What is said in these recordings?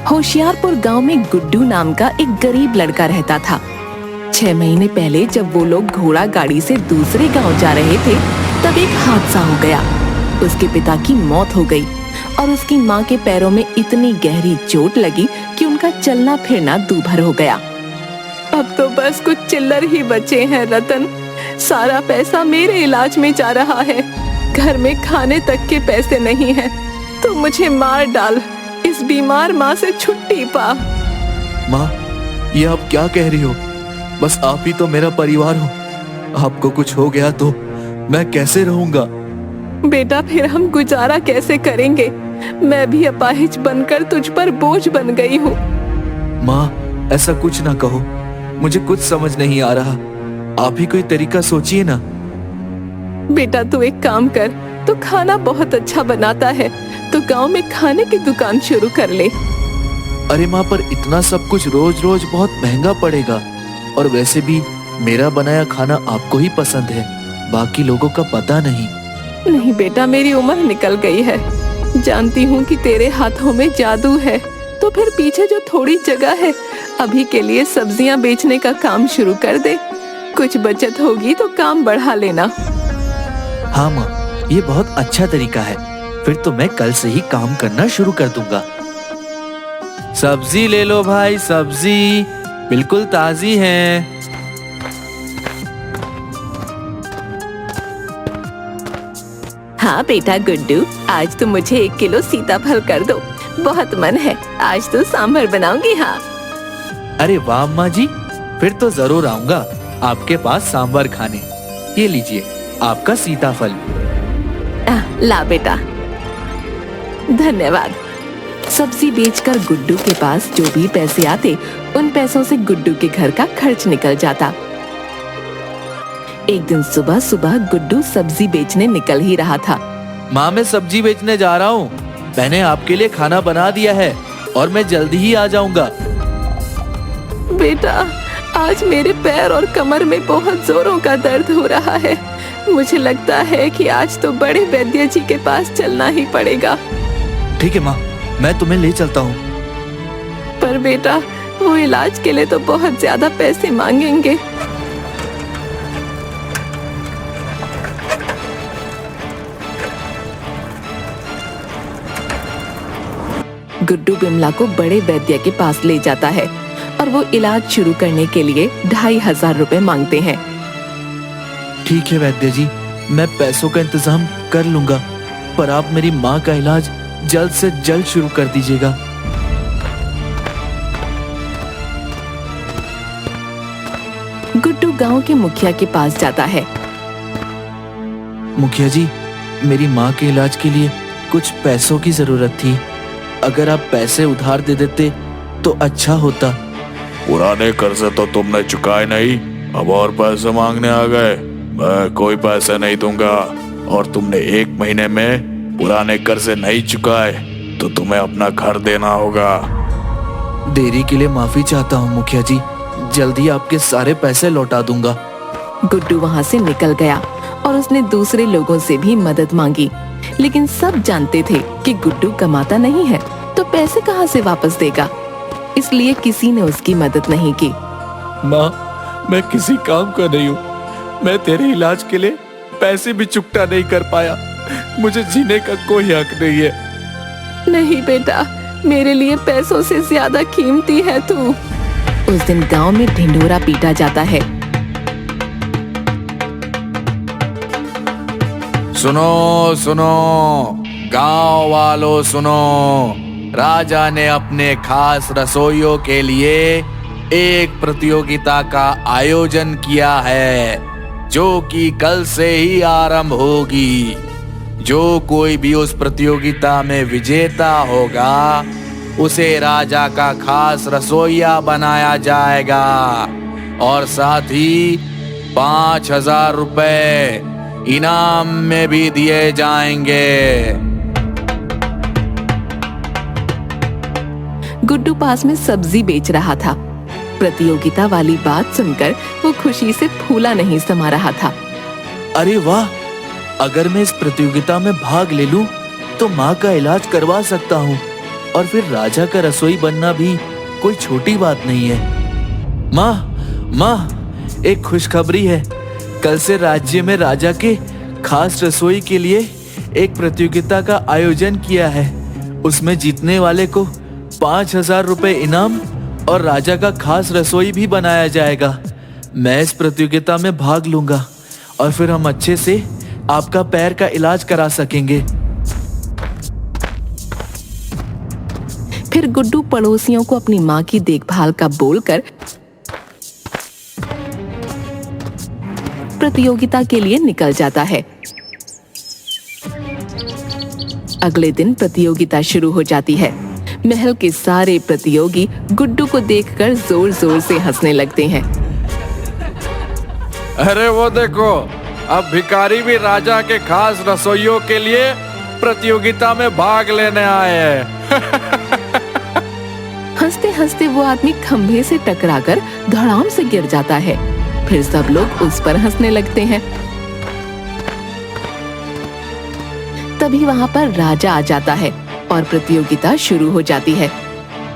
होशियारपुर गांव में गुड्डू नाम का एक गरीब लड़का रहता था। 6 महीने पहले जब वो लोग घोड़ा गाड़ी से दूसरे गांव जा रहे थे, तब एक हादसा हो गया। उसके पिता की मौत हो गई और उसकी माँ के पैरों में इतनी गहरी चोट लगी कि उनका चलना फिरना दूभर हो गया। अब तो बस कुछ चिल्लर ही बचे हैं रतन। सारा पैसा मेरे इलाज में जा रहा है। घर में खाने तक के पैसे नहीं हैं। तो मुझे मार डाल, इस बीमार माँ से छुट्टी पा। माँ, ये आप क्या कह रही हो? बस आप ही तो मेरा परिवार हो। आपको कुछ हो गया तो मैं कैसे रहूंगा? बेटा, फिर हम गुजारा कैसे करेंगे? मैं भी अपाहिज बनकर तुझ पर बोझ बन गई हूँ। माँ, ऐसा कुछ ना कहो। मुझे कुछ समझ नहीं आ रहा। आप ही कोई तरीका सोचिए ना। बेटा, तू एक काम कर। तू खाना बहुत अच्छा बनाता है, तो गांव में खाने की दुकान शुरू कर ले। अरे माँ, पर इतना सब कुछ रोज रोज बहुत महंगा पड़ेगा। और वैसे भी मेरा बनाया खाना आपको ही पसंद है, बाकी लोगों का पता नहीं। नहीं बेटा, मेरी उम्र निकल गई है। जानती हूँ कि तेरे हाथों में जादू है। तो फिर पीछे जो थोड़ी जगह है, अभी के लिए सब्जियाँ बेचने का काम शुरू कर दे। कुछ बचत होगी तो काम बढ़ा लेना। हाँ माँ, ये बहुत अच्छा तरीका है। फिर तो मैं कल से ही काम करना शुरू कर दूंगा। सब्जी ले लो भाई, सब्जी बिल्कुल ताजी है। हाँ बेटा गुड्डू, आज तो मुझे 1 किलो सीताफल कर दो। बहुत मन है, आज तो सांभर बनाऊंगी। हाँ। अरे वाह अम्मा जी, फिर तो जरूर आऊंगा आपके पास सांभर खाने। ये लीजिए आपका सीताफल। ला बेटा। धन्यवाद। सब्जी बेचकर गुड्डू के पास जो भी पैसे आते, उन पैसों से गुड्डू के घर का खर्च निकल जाता। एक दिन सुबह सुबह गुड्डू सब्जी बेचने निकल ही रहा था। माँ, मैं सब्जी बेचने जा रहा हूँ। मैंने आपके लिए खाना बना दिया है और मैं जल्दी ही आ जाऊंगा। बेटा, आज मेरे पैर और कमर में बहुत जोरों का दर्द हो रहा है। मुझे लगता है कि आज तो बड़े वैद्य जी के पास चलना ही पड़ेगा। ठीक है माँ, मैं तुम्हें ले चलता हूँ। पर बेटा, वो इलाज के लिए तो बहुत ज्यादा पैसे मांगेंगे। गुड्डू बिमला को बड़े वैद्य के पास ले जाता है और वो इलाज शुरू करने के लिए 2500 रुपए मांगते हैं। ठीक है वैद्य जी, मैं पैसों का इंतजाम कर लूंगा, पर आप मेरी माँ का इलाज जल्द से जल्द शुरू कर दीजिएगा। गुड्डू गांव के मुखिया के पास जाता है। मुखिया जी, मेरी माँ के इलाज के लिए कुछ पैसों की जरूरत थी। अगर आप पैसे उधार दे देते तो अच्छा होता। पुराने कर्ज तो तुमने चुकाए नहीं, अब और पैसे मांगने आ गए। मैं कोई पैसे नहीं दूंगा, और तुमने 1 महीने में पुराने कर्ज नहीं चुकाए तो तुम्हें अपना घर देना होगा। देरी के लिए माफी चाहता हूँ मुखिया जी, जल्दी आपके सारे पैसे लौटा दूंगा। गुड्डू वहाँ से निकल गया और उसने दूसरे लोगों से भी मदद मांगी, लेकिन सब जानते थे कि गुड्डू कमाता नहीं है, तो पैसे कहाँ से वापस देगा। इसलिए किसी ने उसकी मदद नहीं की। माँ, मैं किसी काम का नहीं हूँ। मैं तेरे इलाज के लिए पैसे भी चुकता नहीं कर पाया। मुझे जीने का कोई हक नहीं है। नहीं बेटा, मेरे लिए पैसों से ज्यादा कीमती है तू। उस दिन गांव में ढिंढोरा पीटा जाता है। सुनो सुनो गांव वालों, सुनो। राजा ने अपने खास रसोइयों के लिए एक प्रतियोगिता का आयोजन किया है, जो कि कल से ही आरंभ होगी। जो कोई भी उस प्रतियोगिता में विजेता होगा, उसे राजा का खास रसोइया बनाया जाएगा, और साथ ही 5000 रुपए इनाम में भी दिए जाएंगे। गुड्डू पास में सब्जी बेच रहा था। प्रतियोगिता वाली बात सुनकर वो खुशी से फूला नहीं समा रहा था। अरे वाह, अगर मैं इस प्रतियोगिता में भाग ले लूं तो माँ का इलाज करवा सकता हूँ और फिर राजा का रसोई बनना भी कोई छोटी बात नहीं है। माँ, एक खुशखबरी है। कल से राज्य में राजा के खास रसोई के लिए एक प्रतियोगिता का आयोजन किया है। उसमें जीतने वाले को 5,000 रुपए इनाम और राजा का खास रसोई भी बनाया जाएगा। मैं इस प्रतियोगिता में भाग लूंगा और फिर हम अच्छे से आपका पैर का इलाज करा सकेंगे। फिर गुड्डू पड़ोसियों को अपनी माँ की देखभाल का बोलकर प्रतियोगिता के लिए निकल जाता है। अगले दिन प्रतियोगिता शुरू हो जाती है। महल के सारे प्रतियोगी गुड्डू को देखकर जोर जोर से हंसने लगते हैं। अरे वो देखो, अब भिखारी भी राजा के खास रसोइयों के लिए प्रतियोगिता में भाग लेने आए हैं। हंसते हंसते वो आदमी खंभे से टकराकर धड़ाम से गिर जाता है। फिर सब लोग उस पर हंसने लगते हैं। तभी वहाँ पर राजा आ जाता है और प्रतियोगिता शुरू हो जाती है।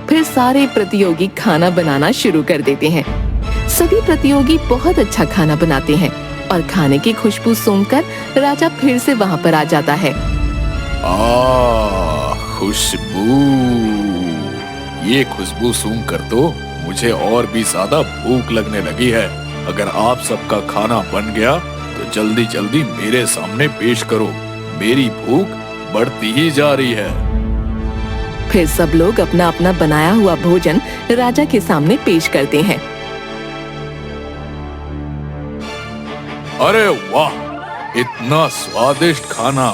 फिर सारे प्रतियोगी खाना बनाना शुरू कर देते हैं। सभी प्रतियोगी बहुत अच्छा खाना बनाते हैं और खाने की खुशबू सूंघकर राजा फिर से वहाँ पर आ जाता है। खुशबू, ये खुशबू सूंघ कर तो मुझे और भी ज्यादा भूख लगने लगी है। अगर आप सबका खाना बन गया तो जल्दी जल्दी मेरे सामने पेश करो। मेरी भूख बढ़ती ही जा रही है। फिर सब लोग अपना अपना बनाया हुआ भोजन राजा के सामने पेश करते हैं। अरे वाह, इतना स्वादिष्ट खाना!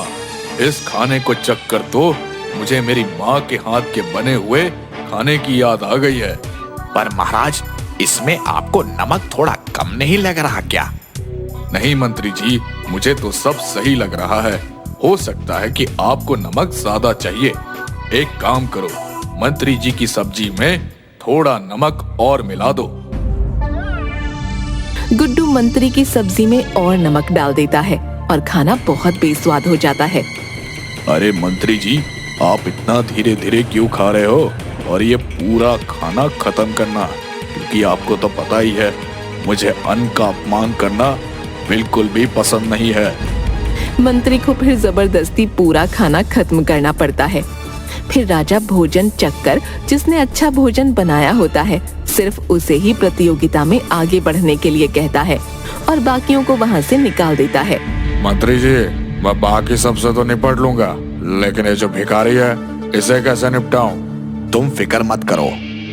इस खाने को चखकर तो मुझे मेरी माँ के हाथ के बने हुए खाने की याद आ गई है। पर महाराज, इसमें आपको नमक थोड़ा कम नहीं लग रहा क्या? नहीं मंत्री जी, मुझे तो सब सही लग रहा है। हो सकता है कि आपको नमक ज्यादा चाहिए। एक काम करो, मंत्री जी की सब्जी में थोड़ा नमक और मिला दो। गुड्डू मंत्री की सब्जी में और नमक डाल देता है और खाना बहुत बेस्वाद हो जाता है। अरे मंत्री जी, आप इतना धीरे धीरे क्यों खा रहे हो? और ये पूरा खाना खत्म करना, क्योंकि आपको तो पता ही है मुझे अन्न का अपमान करना बिल्कुल भी पसंद नहीं है। मंत्री को फिर जबरदस्ती पूरा खाना खत्म करना पड़ता है। फिर राजा भोजन चखकर जिसने अच्छा भोजन बनाया होता है सिर्फ उसे ही प्रतियोगिता में आगे बढ़ने के लिए कहता है और बाकियों को वहाँ से निकाल देता है। मंत्री जी, मैं बाकी सबसे तो निपट लूंगा, लेकिन ये जो भिखारी है इसे कैसे निपटाऊं? तुम फिक्र मत करो,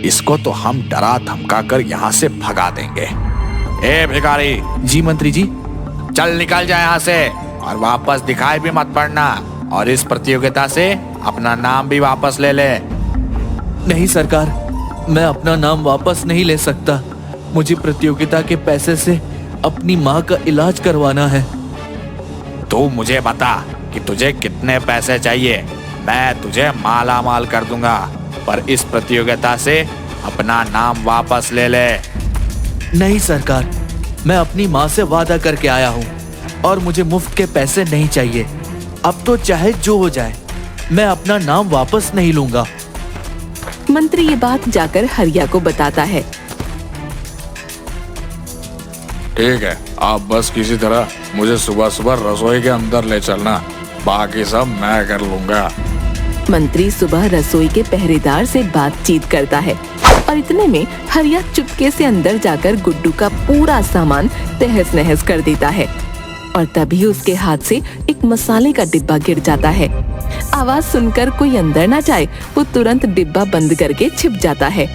इसको तो हम डरा धमका कर यहाँ से भगा देंगे। ए भिखारी! जी मंत्री जी। चल निकल जाए यहाँ से और वापस दिखाई भी मत पड़ना, और इस प्रतियोगिता से अपना नाम भी वापस ले ले। नहीं सरकार, मैं अपना नाम वापस नहीं ले सकता। मुझे प्रतियोगिता के पैसे से अपनी माँ का इलाज करवाना है। तू मुझे बता कि तुझे कितने पैसे चाहिए, मैं तुझे माला माल कर दूंगा, पर इस प्रतियोगिता से अपना नाम वापस ले ले। नहीं सरकार, मैं अपनी माँ से वादा करके आया हूँ और मुझे मुफ्त के पैसे नहीं चाहिए। अब तो चाहे जो हो जाए, मैं अपना नाम वापस नहीं लूंगा। मंत्री ये बात जाकर हरिया को बताता है। ठीक है, आप बस किसी तरह मुझे सुबह सुबह रसोई के अंदर ले चलना, बाकी सब मैं कर लूंगा। मंत्री सुबह रसोई के पहरेदार से बातचीत करता है और इतने में हरिया चुपके से अंदर जाकर गुड्डू का पूरा सामान तहस नहस कर देता है और तभी उसके हाथ से एक मसाले का डिब्बा गिर जाता है। आवाज सुनकर कोई अंदर ना जाए, वो तुरंत डिब्बा बंद करके छिप जाता है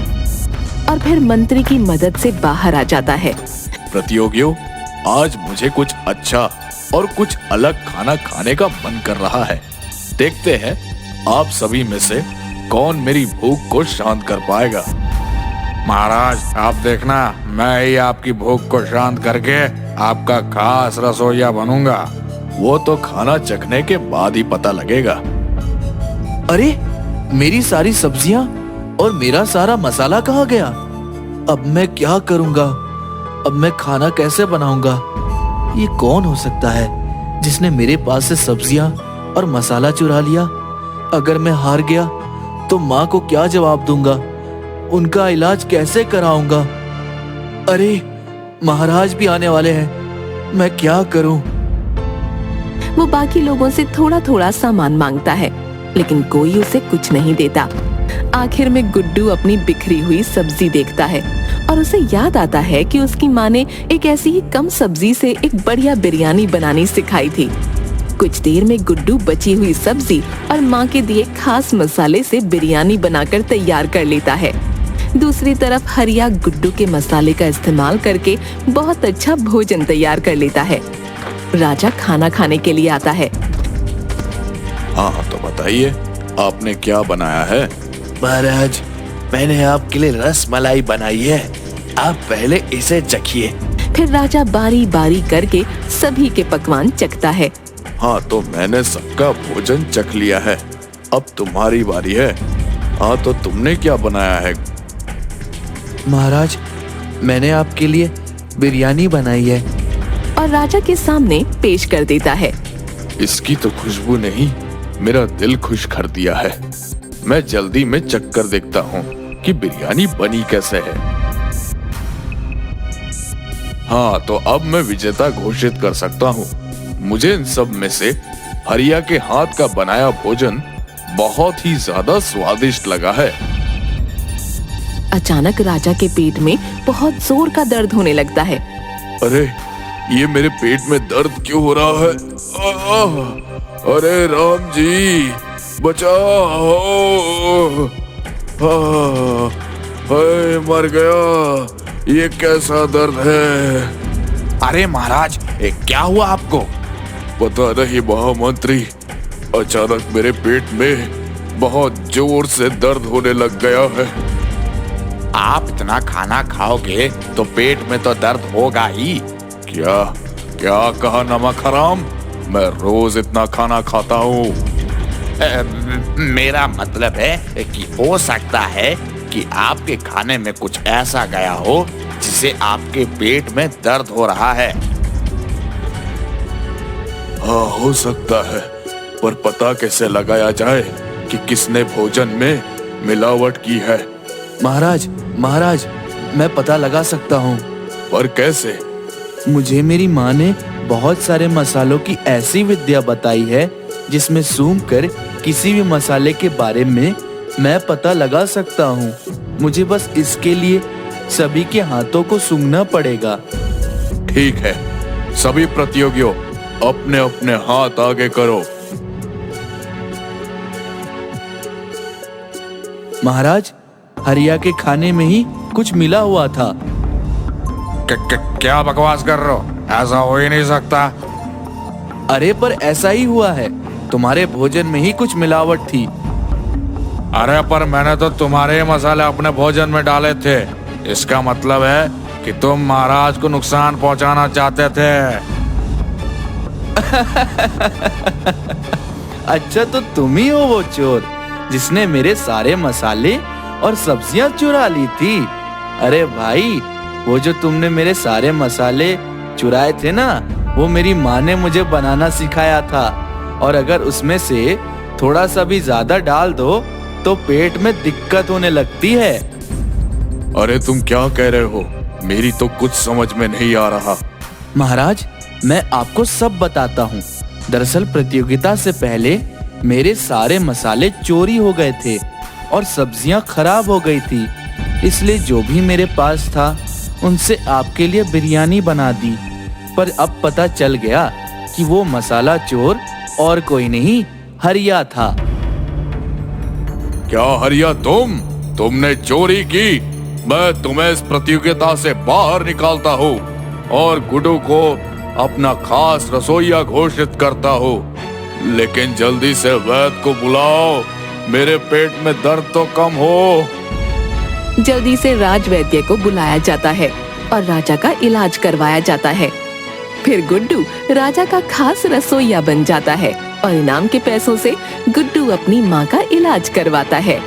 और फिर मंत्री की मदद से बाहर आ जाता है। प्रतियोगियों, आज मुझे कुछ अच्छा और कुछ अलग खाना खाने का मन कर रहा है। देखते हैं आप सभी में से कौन मेरी भूख को शांत कर पाएगा। महाराज, आप देखना, मैं ही आपकी भूख को शांत करके आपका खास रसोइया बनूंगा। वो तो खाना चखने के बाद ही पता लगेगा। अरे, मेरी सारी सब्जियां और मेरा सारा मसाला कहाँ गया? अब मैं क्या करूंगा? अब मैं खाना कैसे बनाऊंगा? ये कौन हो सकता है जिसने मेरे पास से सब्जियां और मसाला चुरा लिया अगर मैं हार गया तो माँ को क्या जवाब दूंगा? उनका इलाज कैसे कराऊंगा? अरे महाराज भी आने वाले हैं, मैं क्या करूं? वो बाकी लोगों से थोड़ा थोड़ा सामान मांगता है, लेकिन कोई उसे कुछ नहीं देता। आखिर में गुड्डू अपनी बिखरी हुई सब्जी देखता है और उसे याद आता है कि उसकी माँ ने एक ऐसी ही कम सब्जी से एक बढ़िया बिरयानी बनानी सिखाई थी। कुछ देर में गुड्डू बची हुई सब्जी और माँ के दिए खास मसाले से बिरयानी बनाकर तैयार कर लेता है। दूसरी तरफ हरिया गुड्डू के मसाले का इस्तेमाल करके बहुत अच्छा भोजन तैयार कर लेता है। राजा खाना खाने के लिए आता है। हाँ तो बताइए, आपने क्या बनाया है? महाराज, मैंने आपके लिए रस मलाई बनाई है, आप पहले इसे चखिए। फिर राजा बारी बारी करके सभी के पकवान चखता है। हाँ तो मैंने सबका भोजन चख लिया है, अब तुम्हारी बारी है। हाँ तो तुमने क्या बनाया है? महाराज, मैंने आपके लिए बिरयानी बनाई है। और राजा के सामने पेश कर देता है। इसकी तो खुशबू नहीं, मेरा दिल खुश कर दिया है। मैं जल्दी में चख कर देखता हूँ कि बिरयानी बनी कैसे है। हाँ तो अब मैं विजेता घोषित कर सकता हूँ। मुझे इन सब में से हरिया के हाथ का बनाया भोजन बहुत ही ज्यादा स्वादिष्ट लगा है। अचानक राजा के पेट में बहुत जोर का दर्द होने लगता है। अरे ये मेरे पेट में दर्द क्यों हो रहा है? अरे राम जी बचाओ! हाय मर गया, ये कैसा दर्द है? अरे महाराज, क्या हुआ आपको? पता नहीं महामंत्री, अचानक मेरे पेट में बहुत जोर से दर्द होने लग गया है। आप इतना खाना खाओगे तो पेट में तो दर्द होगा ही। क्या क्या कहा नमक हराम? मैं रोज इतना खाना खाता हूँ। मेरा मतलब है कि हो सकता है कि आपके खाने में कुछ ऐसा गया हो जिससे आपके पेट में दर्द हो रहा है। हाँ हो सकता है, पर पता कैसे लगाया जाए कि किसने भोजन में मिलावट की है? महाराज, महाराज, मैं पता लगा सकता हूँ। पर कैसे? मुझे मेरी माँ ने बहुत सारे मसालों की ऐसी विद्या बताई है जिसमें सूंघ कर किसी भी मसाले के बारे में मैं पता लगा सकता हूँ। मुझे बस इसके लिए सभी के हाथों को सूंघना पड़ेगा। ठीक है, सभी प्रतियोगियों अपने अपने हाथ आगे करो। महाराज, हरिया के खाने में ही कुछ मिला हुआ था। क्या बकवास कर रहे हो? ऐसा हो ही नहीं सकता। अरे पर ऐसा ही हुआ है, तुम्हारे भोजन में ही कुछ मिलावट थी। अरे पर मैंने तो तुम्हारे मसाले अपने भोजन में डाले थे। इसका मतलब है कि तुम महाराज को नुकसान पहुंचाना चाहते थे। अच्छा तो तुम ही हो वो चोर जिसने मेरे सारे मसाले और सब्जियां चुरा ली थी। अरे भाई, वो जो तुमने मेरे सारे मसाले चुराए थे ना, वो मेरी माँ ने मुझे बनाना सिखाया था, और अगर उसमें से थोड़ा सा भी ज्यादा डाल दो तो पेट में दिक्कत होने लगती है। अरे तुम क्या कह रहे हो? मेरी तो कुछ समझ में नहीं आ रहा। महाराज, मैं आपको सब बताता हूँ। दरअसल प्रतियोगिता से पहले मेरे सारे मसाले चोरी हो गए थे और सब्जियां खराब हो गई थी, इसलिए जो भी मेरे पास था उनसे आपके लिए बिरयानी बना दी। पर अब पता चल गया कि वो मसाला चोर और कोई नहीं, हरिया था। क्या हरिया तुमने चोरी की? मैं तुम्हें इस प्रतियोगिता से बाहर निकालता हूँ और गुड्डू को अपना खास रसोइया घोषित करता हूँ। लेकिन जल्दी से वैद्य को बुलाओ, मेरे पेट में दर्द तो कम हो। जल्दी से राजवैद्य को बुलाया जाता है और राजा का इलाज करवाया जाता है। फिर गुड्डू राजा का खास रसोइया बन जाता है और इनाम के पैसों से गुड्डू अपनी माँ का इलाज करवाता है।